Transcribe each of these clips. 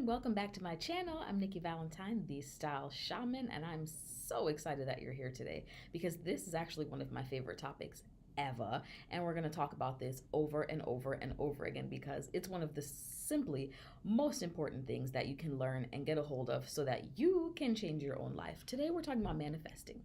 welcome back to my channel. I'm Nikki Valentine, the Style Shaman, and I'm so excited that you're here today because this is actually one of my favorite topics ever, and we're going to talk about this over and over and over again because it's one of the simply most important things that you can learn and get a hold of so that you can change your own life. Today we're talking about manifesting.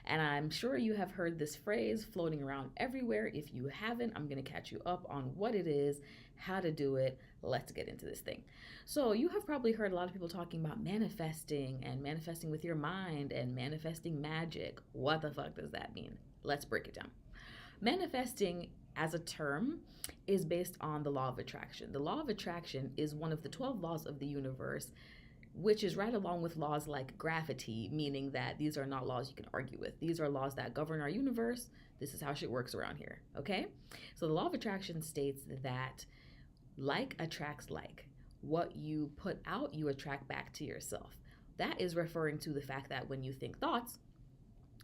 And I'm sure you have heard this phrase floating around everywhere. If you haven't, I'm going to catch you up on what it is, how to do it. Let's get into this thing. So, you have probably heard a lot of people talking about manifesting and manifesting with your mind and manifesting magic. What the fuck does that mean? Let's break it down. Manifesting as a term is based on the law of attraction. The law of attraction is one of the 12 laws of the universe, which is right along with laws like gravity, meaning that these are not laws you can argue with. These are laws that govern our universe. This is how shit works around here, okay? So the law of attraction states that like attracts like. What you put out, you attract back to yourself. That is referring to the fact that when you think thoughts,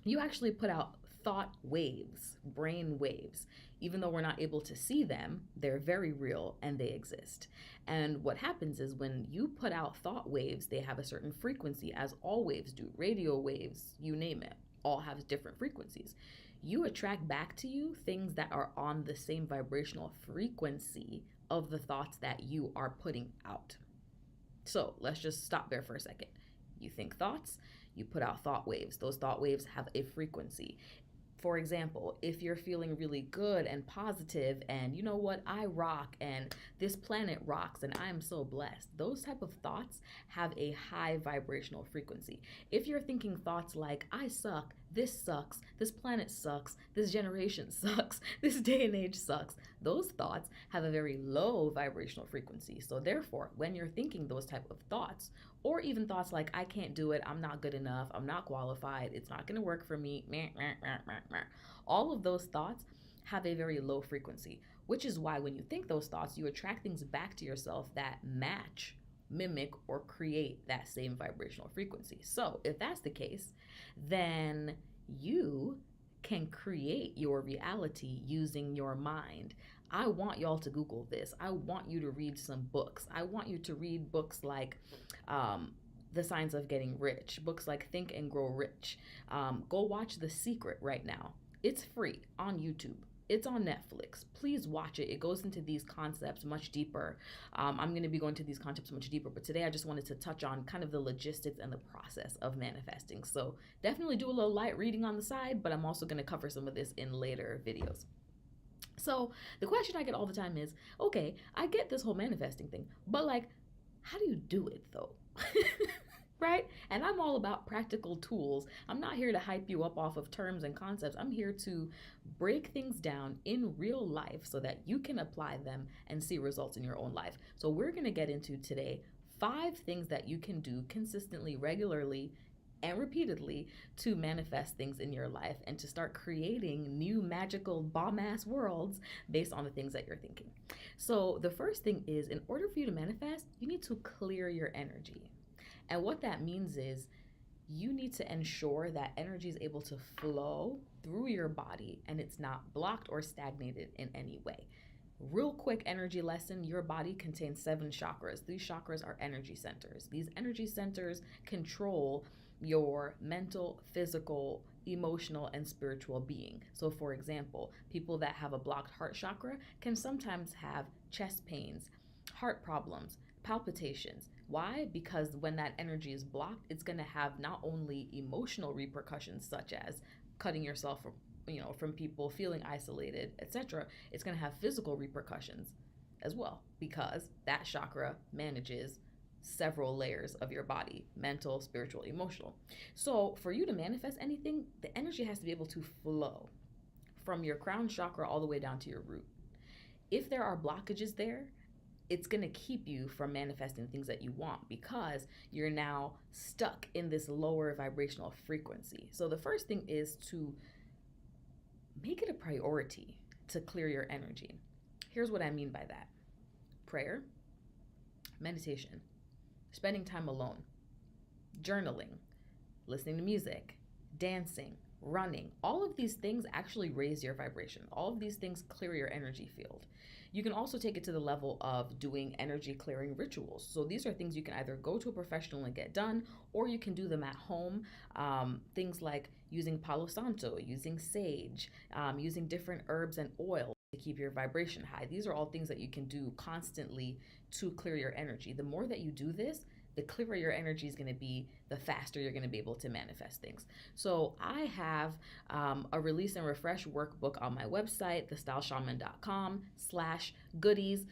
you actually put out thought waves, brain waves. Even though we're not able to see them, they're very real and they exist. And what happens is when you put out thought waves, they have a certain frequency, as all waves do. Radio waves, you name it, all have different frequencies. You attract back to you things that are on the same vibrational frequency of the thoughts that you are putting out. So let's just stop there for a second. You think thoughts, you put out thought waves. Those thought waves have a frequency. For example, if you're feeling really good and positive and you know what, I rock and this planet rocks and I'm so blessed, those type of thoughts have a high vibrational frequency. If you're thinking thoughts like I suck, this planet sucks, this generation sucks, this day and age sucks, those thoughts have a very low vibrational frequency. So therefore, when you're thinking those type of thoughts, or even thoughts like I can't do it, I'm not good enough, I'm not qualified, it's not going to work for me, all of those thoughts have a very low frequency, which is why when you think those thoughts, you attract things back to yourself that match, mimic, or create that same vibrational frequency. So if that's the case, then you can create your reality using your mind. I want y'all to Google this. I want you to read some books. I want you to read books like The Science of Getting Rich, books like Think and Grow Rich. Go watch The Secret right now. It's free on YouTube. It's on Netflix. Please watch it. It goes into these concepts much deeper. I'm going to be going to these concepts much deeper, but today I just wanted to touch on kind of the logistics and the process of manifesting. So definitely do a little light reading on the side, but I'm also going to cover some of this in later videos. So the question I get all the time is, okay, I get this whole manifesting thing, but like, how do you do it though? Right? And I'm all about practical tools. I'm not here to hype you up off of terms and concepts. I'm here to break things down in real life so that you can apply them and see results in your own life. So we're going to get into today 5 things that you can do consistently, regularly, and repeatedly to manifest things in your life and to start creating new magical bomb-ass worlds based on the things that you're thinking. So the first thing is, in order for you to manifest, you need to clear your energy. And what that means is you need to ensure that energy is able to flow through your body and it's not blocked or stagnated in any way. Real quick energy lesson, your body contains 7 chakras. These chakras are energy centers. These energy centers control your mental, physical, emotional, and spiritual being. So for example, people that have a blocked heart chakra can sometimes have chest pains, heart problems, palpitations. Why? Because when that energy is blocked, it's going to have not only emotional repercussions such as cutting yourself from people, feeling isolated, etc. It's going to have physical repercussions as well because that chakra manages several layers of your body: mental, spiritual, emotional. So for you to manifest anything, the energy has to be able to flow from your crown chakra all the way down to your root. If there are blockages there, it's going to keep you from manifesting things that you want because you're now stuck in this lower vibrational frequency. So the first thing is to make it a priority to clear your energy. Here's what I mean by that: prayer, meditation, spending time alone, journaling, listening to music, dancing, running. All of these things actually raise your vibration. All of these things clear your energy field. You can also take it to the level of doing energy clearing rituals. So these are things you can either go to a professional and get done, or you can do them at home. Things like using Palo Santo, using sage, using different herbs and oils to keep your vibration high. These are all things that you can do constantly to clear your energy. The more that you do this, the clearer your energy is going to be, the faster you're going to be able to manifest things. So I have a release and refresh workbook on my website, thestyleshaman.com/goodies.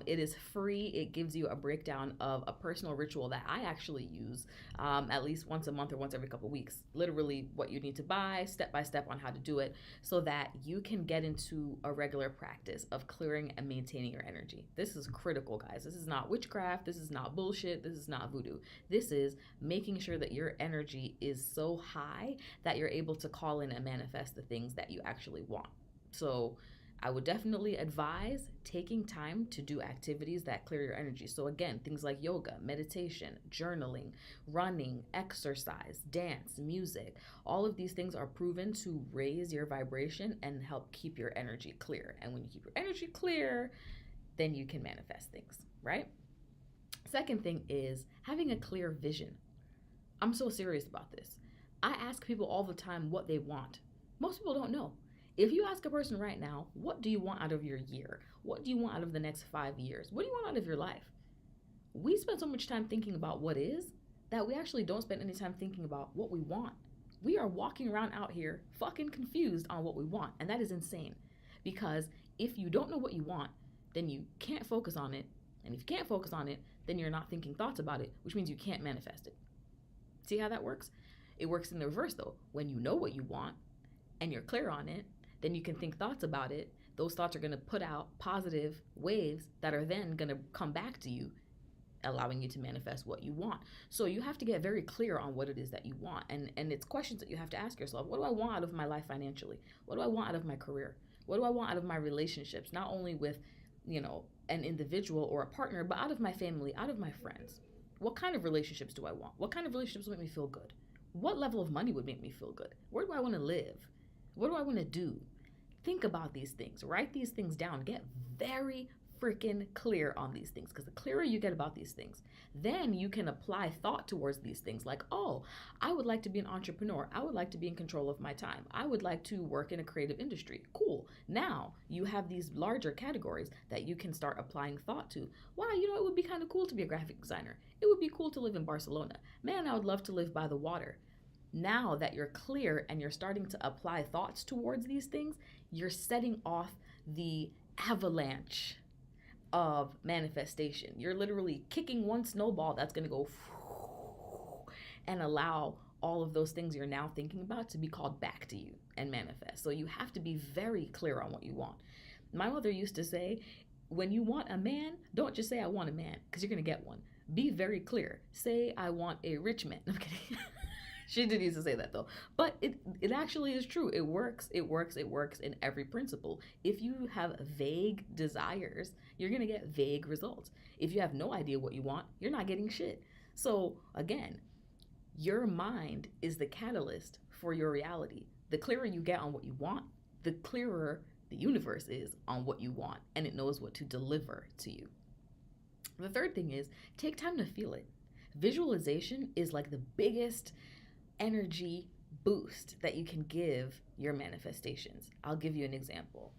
It is free. It gives you a breakdown of a personal ritual that I actually use at least once a month or once every couple of weeks. Literally what you need to buy, step by step on how to do it, so that you can get into a regular practice of clearing and maintaining your energy. This is critical, guys. This is not witchcraft. This is not bullshit. This is not voodoo. This is making sure that your energy is so high that you're able to call in and manifest the things that you actually want. So I would definitely advise taking time to do activities that clear your energy. So again, things like yoga, meditation, journaling, running, exercise, dance, music, all of these things are proven to raise your vibration and help keep your energy clear. And when you keep your energy clear, then you can manifest things, right? Second thing is having a clear vision. I'm so serious about this. I ask people all the time what they want. Most people don't know. If you ask a person right now, what do you want out of your year? What do you want out of the next 5 years? What do you want out of your life? We spend so much time thinking about what is that we actually don't spend any time thinking about what we want. We are walking around out here fucking confused on what we want, and that is insane. Because if you don't know what you want, then you can't focus on it. And if you can't focus on it, then you're not thinking thoughts about it, which means you can't manifest it. See how that works? It works in the reverse though. When you know what you want and you're clear on it, then you can think thoughts about it. Those thoughts are going to put out positive waves that are then going to come back to you, allowing you to manifest what you want. So you have to get very clear on what it is that you want. And it's questions that you have to ask yourself. What do I want out of my life financially? What do I want out of my career? What do I want out of my relationships? Not only with, an individual or a partner, but out of my family, out of my friends. What kind of relationships do I want? What kind of relationships would make me feel good? What level of money would make me feel good? Where do I want to live? What do I want to do? Think about these things. Write these things down. Get very freaking clear on these things, because the clearer you get about these things, then you can apply thought towards these things like, oh, I would like to be an entrepreneur. I would like to be in control of my time. I would like to work in a creative industry. Cool. Now you have these larger categories that you can start applying thought to. Wow, it would be kind of cool to be a graphic designer. It would be cool to live in Barcelona. Man, I would love to live by the water. Now that you're clear and you're starting to apply thoughts towards these things, you're setting off the avalanche of manifestation. You're literally kicking one snowball that's going to go and allow all of those things you're now thinking about to be called back to you and manifest. So you have to be very clear on what you want. My mother used to say, when you want a man, don't just say I want a man, because you're going to get one. Be very clear. Say I want a rich man. I'm kidding. She did used to say that though. But it actually is true. It works in every principle. If you have vague desires, you're going to get vague results. If you have no idea what you want, you're not getting shit. So again, your mind is the catalyst for your reality. The clearer you get on what you want, the clearer the universe is on what you want, and it knows what to deliver to you. The third thing is take time to feel it. Visualization is like the biggest energy boost that you can give your manifestations. I'll give you an example.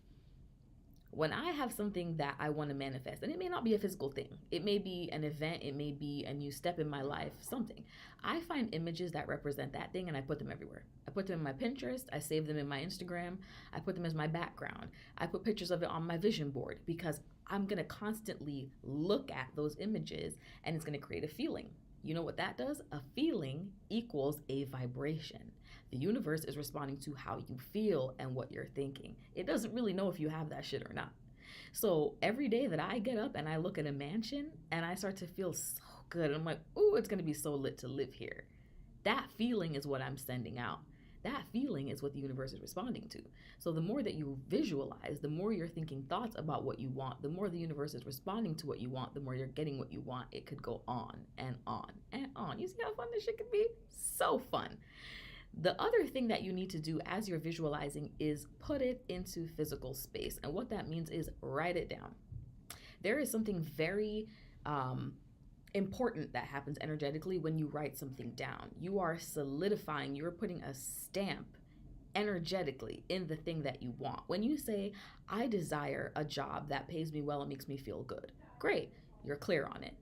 When I have something that I want to manifest, and it may not be a physical thing, it may be an event, it may be a new step in my life, something. I find images that represent that thing and I put them everywhere. I put them in my Pinterest, I save them in my Instagram, I put them as my background. I put pictures of it on my vision board because I'm going to constantly look at those images and it's going to create a feeling. You know what that does? A feeling equals a vibration. The universe is responding to how you feel and what you're thinking. It doesn't really know if you have that shit or not. So every day that I get up and I look at a mansion and I start to feel so good, I'm like, ooh, it's going to be so lit to live here. That feeling is what I'm sending out. That feeling is what the universe is responding to. So the more that you visualize, the more you're thinking thoughts about what you want, the more the universe is responding to what you want, the more you're getting what you want. It could go on and on and on. You see how fun this shit could be? So fun. The other thing that you need to do as you're visualizing is put it into physical space. And what that means is write it down. There is something very important that happens energetically when you write something down. You are solidifying, you're putting a stamp energetically in the thing that you want. When you say, I desire a job that pays me well and makes me feel good, great, you're clear on it.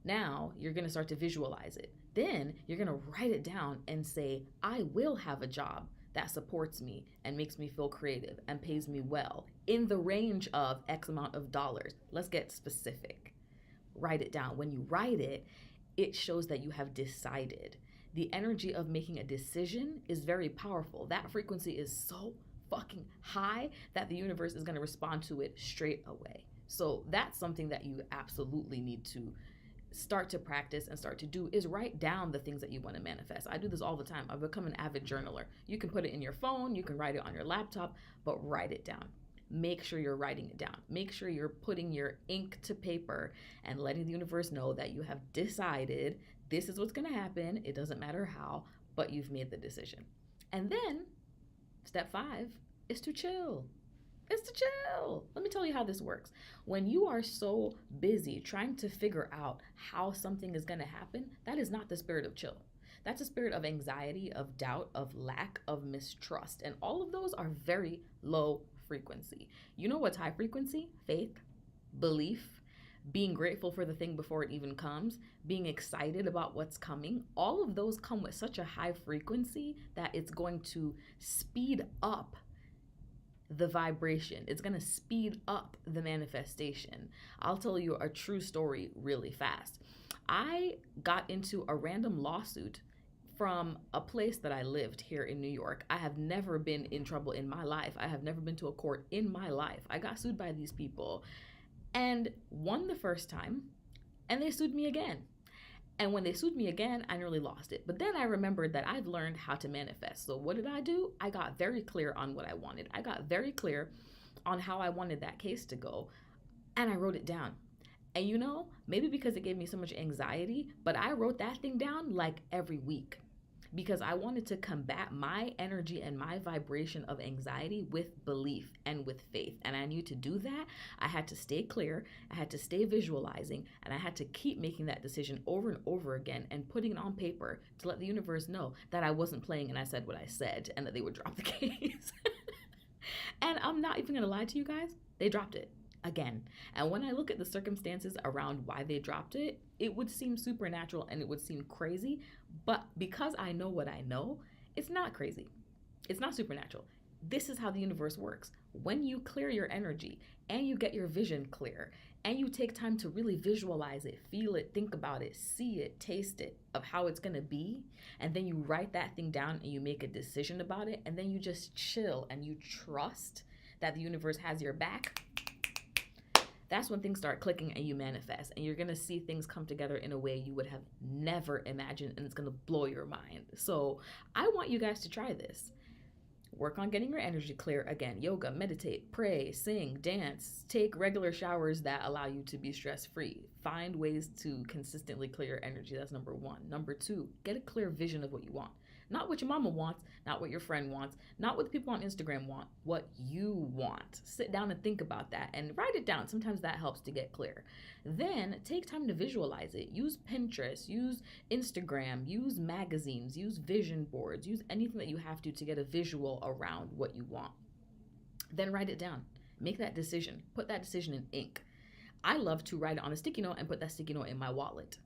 Now you're going to start to visualize it. Then you're going to write it down and say, I will have a job that supports me and makes me feel creative and pays me well in the range of X amount of dollars. Let's get specific. Write it down. When you write it, it shows that you have decided. The energy of making a decision is very powerful. That frequency is so fucking high that the universe is going to respond to it straight away. So that's something that you absolutely need to start to practice and start to do, is write down the things that you want to manifest. I do this all the time. I've become an avid journaler. You can put it in your phone, you can write it on your laptop, but write it down. Make sure you're writing it down. Make sure you're putting your ink to paper and letting the universe know that you have decided this is what's going to happen. It doesn't matter how, but you've made the decision. And then step 5 is to chill. It's to chill. Let me tell you how this works. When you are so busy trying to figure out how something is going to happen, that is not the spirit of chill. That's a spirit of anxiety, of doubt, of lack, of mistrust. And all of those are very low frequency. You know what's high frequency? Faith, belief, being grateful for the thing before it even comes, being excited about what's coming. All of those come with such a high frequency that it's going to speed up the vibration. It's going to speed up the manifestation. I'll tell you a true story really fast. I got into a random lawsuit from a place that I lived here in New York. I have never been in trouble in my life. I have never been to a court in my life. I got sued by these people and won the first time, and they sued me again. And when they sued me again, I nearly lost it. But then I remembered that I've learned how to manifest. So what did I do? I got very clear on what I wanted. I got very clear on how I wanted that case to go, and I wrote it down. And you know, maybe because it gave me so much anxiety, but I wrote that thing down like every week, because I wanted to combat my energy and my vibration of anxiety with belief and with faith. And I knew to do that, I had to stay clear, I had to stay visualizing, and I had to keep making that decision over and over again and putting it on paper to let the universe know that I wasn't playing and I said what I said and that they would drop the case. And I'm not even gonna lie to you guys, they dropped it again. And when I look at the circumstances around why they dropped it, it would seem supernatural and it would seem crazy. But because I know what I know, it's not crazy. It's not supernatural. This is how the universe works. When you clear your energy and you get your vision clear and you take time to really visualize it, feel it, think about it, see it, taste it, of how it's going to be, and then you write that thing down and you make a decision about it, and then you just chill and you trust that the universe has your back, that's when things start clicking and you manifest, and you're going to see things come together in a way you would have never imagined, and it's going to blow your mind. So I want you guys to try this. Work on getting your energy clear. Again, yoga, meditate, pray, sing, dance, take regular showers that allow you to be stress-free. Find ways to consistently clear your energy. That's number 1. Number 2, get a clear vision of what you want. Not what your mama wants, not what your friend wants, not what the people on Instagram want, what you want. Sit down and think about that and write it down. Sometimes that helps to get clear. Then take time to visualize it. Use Pinterest, use Instagram, use magazines, use vision boards, use anything that you have to get a visual around what you want. Then write it down. Make that decision. Put that decision in ink. I love to write it on a sticky note and put that sticky note in my wallet.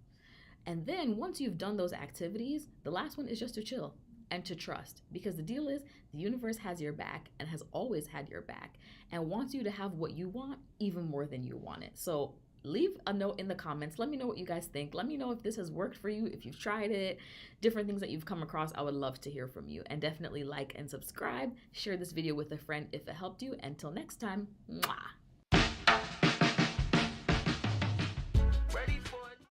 And then once you've done those activities, the last one is just to chill and to trust, because the deal is the universe has your back and has always had your back and wants you to have what you want even more than you want it. So leave a note in the comments. Let me know what you guys think. Let me know if this has worked for you, if you've tried it, different things that you've come across. I would love to hear from you. And definitely like and subscribe. Share this video with a friend if it helped you. Until next time, mwah.